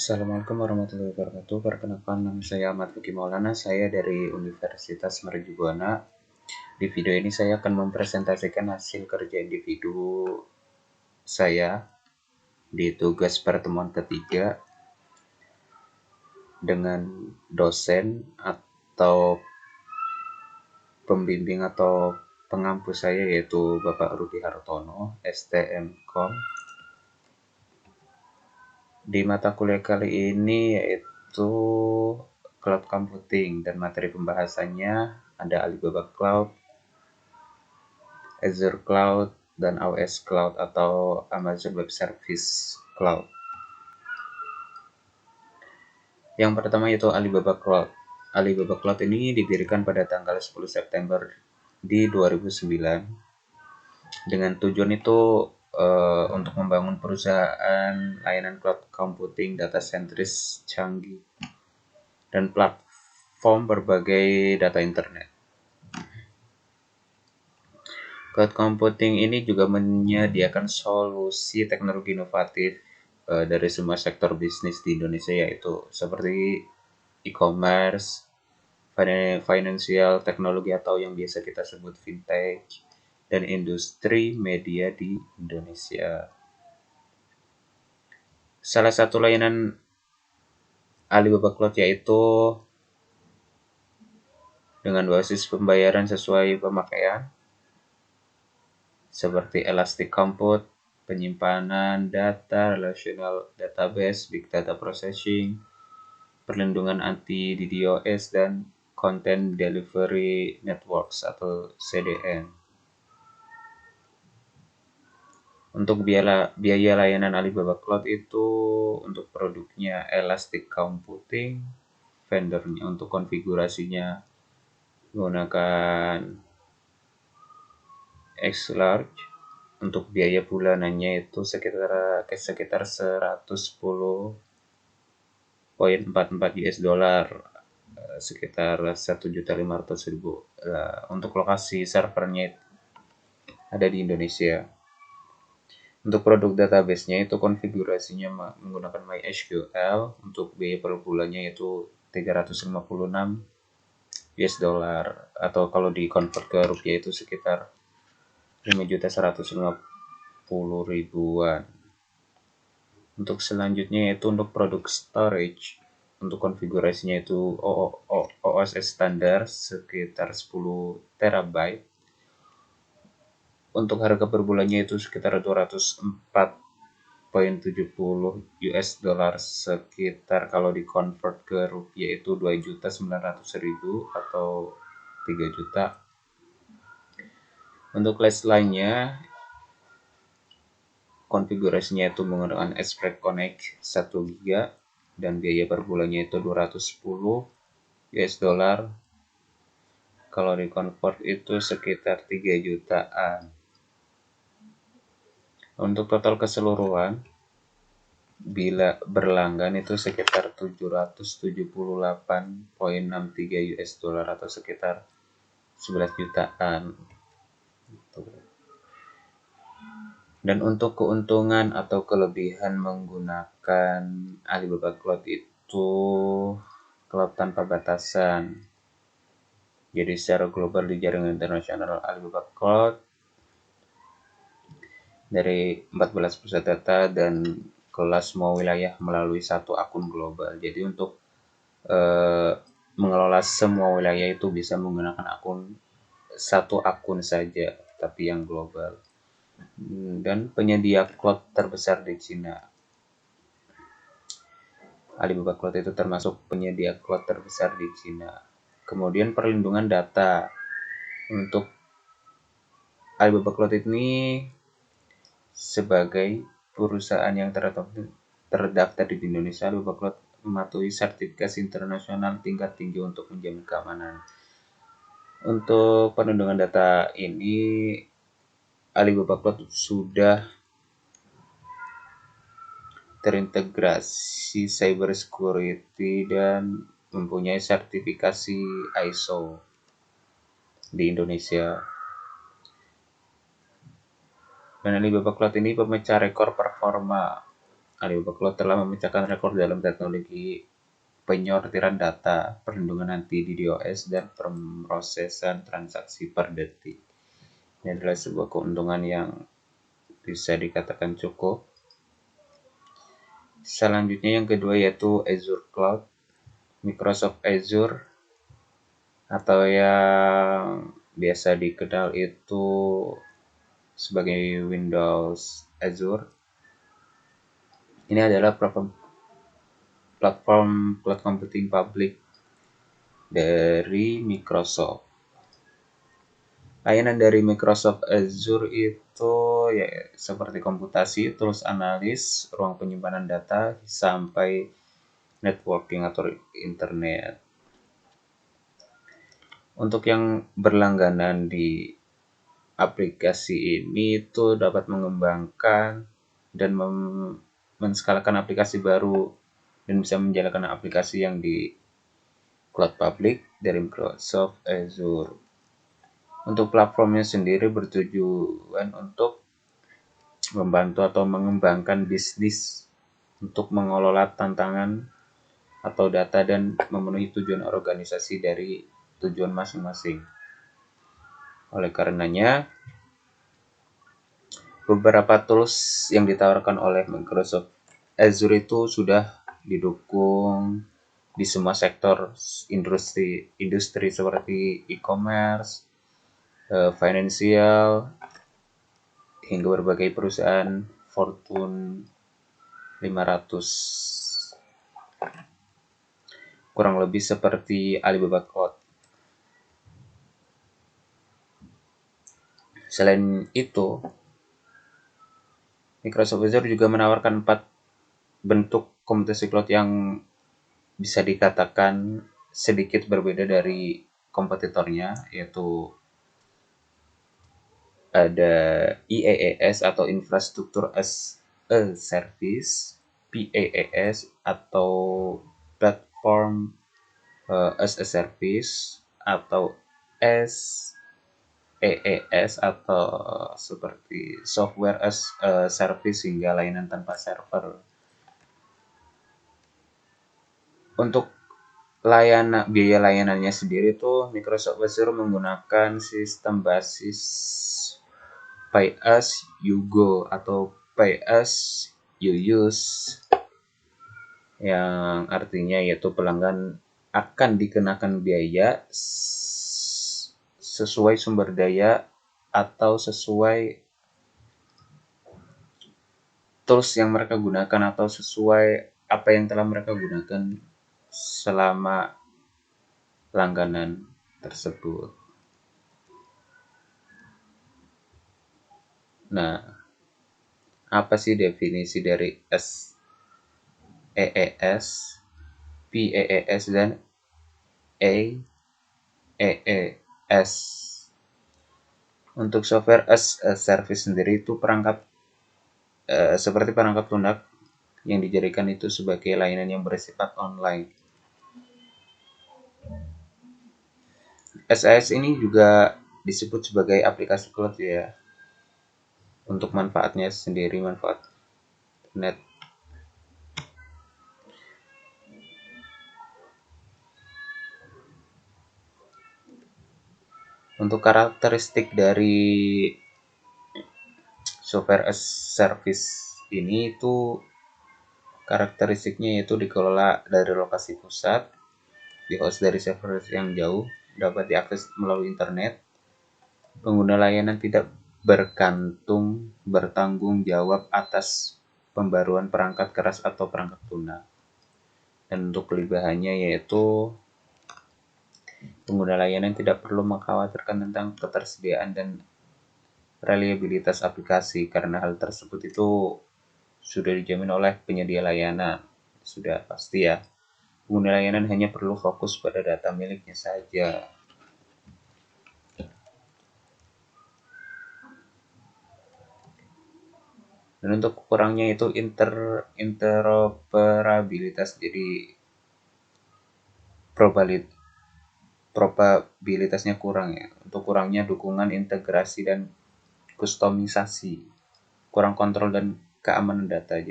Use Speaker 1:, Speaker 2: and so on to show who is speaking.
Speaker 1: Assalamualaikum warahmatullahi wabarakatuh. Perkenalkan, nama saya Ahmad Luki Maulana. Saya dari Universitas Mercubuana. Di video ini saya akan mempresentasikan hasil kerja individu saya di tugas pertemuan ketiga dengan dosen atau pembimbing atau pengampu saya, yaitu Bapak Rudi Hartono, STMKOM. Di mata kuliah kali ini yaitu Cloud Computing, dan materi pembahasannya ada Alibaba Cloud, Azure Cloud, dan AWS Cloud atau Amazon Web Service Cloud. Yang pertama yaitu Alibaba Cloud. Alibaba Cloud ini didirikan pada tanggal 10 September di 2009 dengan tujuan itu untuk membangun perusahaan layanan cloud computing data sentris canggih dan platform berbagai data internet. Cloud computing ini juga menyediakan solusi teknologi inovatif dari semua sektor bisnis di Indonesia, yaitu seperti e-commerce, financial, teknologi atau yang biasa kita sebut fintech, dan industri media di Indonesia. Salah satu layanan Alibaba Cloud yaitu dengan basis pembayaran sesuai pemakaian, seperti Elastic Compute, penyimpanan data, relational database, big data processing, perlindungan anti-DDoS, dan Content Delivery Networks atau CDN. Untuk biaya layanan Alibaba Cloud itu untuk produknya Elastic Computing, vendornya untuk konfigurasinya menggunakan Xlarge. Untuk biaya bulanannya itu sekitar 110,44 US dollar, sekitar 1.500.000. Untuk lokasi servernya ada di Indonesia. Untuk produk database-nya itu konfigurasinya menggunakan MySQL. Untuk biaya per bulannya itu 356 US dollar, atau kalau di convert ke rupiah itu sekitar 5.150.000-an. Untuk selanjutnya itu untuk produk storage, untuk konfigurasinya itu OSS standar sekitar 10 terabyte. Untuk harga per bulannya itu sekitar 204,70 US dollar, sekitar kalau di convert ke rupiah itu 2.900.000 atau 3 juta. Untuk list lainnya konfigurasinya itu menggunakan Express Connect 1 GB dan biaya per bulannya itu 210 US dollar. Kalau di convert itu sekitar 3 jutaan. Untuk total keseluruhan bila berlanggan itu sekitar 778,63 US dollar atau sekitar 11 jutaan. Dan untuk keuntungan atau kelebihan menggunakan Alibaba Cloud itu cloud tanpa batasan. Jadi secara global di jaringan internasional Alibaba Cloud dari 14 pusat data dan kelas semua wilayah melalui satu akun global. Jadi untuk mengelola semua wilayah itu bisa menggunakan satu akun saja, tapi yang global. Dan penyedia cloud terbesar di Cina. Alibaba Cloud itu termasuk penyedia cloud terbesar di Cina. Kemudian perlindungan data. Untuk Alibaba Cloud ini sebagai perusahaan yang terdaftar di Indonesia, Alibaba Cloud mematuhi sertifikasi internasional tingkat tinggi untuk menjamin keamanan. Untuk perlindungan data ini Alibaba Cloud sudah terintegrasi cyber security dan mempunyai sertifikasi ISO di Indonesia. Dan Alibaba Cloud ini pemecah rekor performa Alibaba Cloud telah memecahkan rekor dalam teknologi penyortiran data, perlindungan anti DDoS, dan pemrosesan transaksi per detik. Ini adalah sebuah keuntungan yang bisa dikatakan cukup. Selanjutnya yang kedua yaitu Azure Cloud. Microsoft Azure atau yang biasa dikenal itu sebagai Windows Azure. Ini adalah platform cloud computing public dari Microsoft. Layanan dari Microsoft Azure itu ya seperti komputasi, tools analis, ruang penyimpanan data, sampai networking atau internet. Untuk yang berlangganan di aplikasi ini itu dapat mengembangkan dan menskalakan aplikasi baru dan bisa menjalankan aplikasi yang di cloud public dari Microsoft Azure. Untuk platformnya sendiri bertujuan untuk membantu atau mengembangkan bisnis untuk mengelola tantangan atau data dan memenuhi tujuan organisasi dari tujuan masing-masing. Oleh karenanya, beberapa tools yang ditawarkan oleh Microsoft Azure itu sudah didukung di semua sektor industri seperti e-commerce, finansial, hingga berbagai perusahaan Fortune 500. Kurang lebih seperti Alibaba Cloud. Selain itu, Microsoft Azure juga menawarkan 4 bentuk komputasi cloud yang bisa dikatakan sedikit berbeda dari kompetitornya, yaitu ada IaaS atau Infrastructure as a Service, PaaS atau Platform as a Service, atau SaaS atau seperti Software as a Service hingga layanan tanpa server. Untuk biaya layanannya sendiri tuh Microsoft Azure menggunakan sistem basis Pay as you go atau Pay as you use, yang artinya yaitu pelanggan akan dikenakan biaya sesuai sumber daya atau sesuai tools yang mereka gunakan atau sesuai apa yang telah mereka gunakan selama langganan tersebut. Nah, apa sih definisi dari SaaS, PaaS, dan AaaS? Untuk software as a service sendiri itu seperti perangkat lunak yang dijadikan itu sebagai layanan yang bersifat online. SaaS ini juga disebut sebagai aplikasi cloud ya. Untuk manfaatnya sendiri, manfaat net. Untuk karakteristik dari software as service ini itu karakteristiknya yaitu dikelola dari lokasi pusat, di-host dari server yang jauh, dapat diakses melalui internet, pengguna layanan tidak bertanggung jawab atas pembaruan perangkat keras atau perangkat lunak. Dan untuk kelebihannya yaitu pengguna layanan tidak perlu mengkhawatirkan tentang ketersediaan dan reliabilitas aplikasi karena hal tersebut itu sudah dijamin oleh penyedia layanan. Sudah pasti ya. Pengguna layanan hanya perlu fokus pada data miliknya saja. Dan untuk kurangnya itu interoperabilitas, jadi probabilitasnya kurang ya. Untuk kurangnya dukungan integrasi dan kustomisasi, kurang kontrol dan keamanan data. Jadi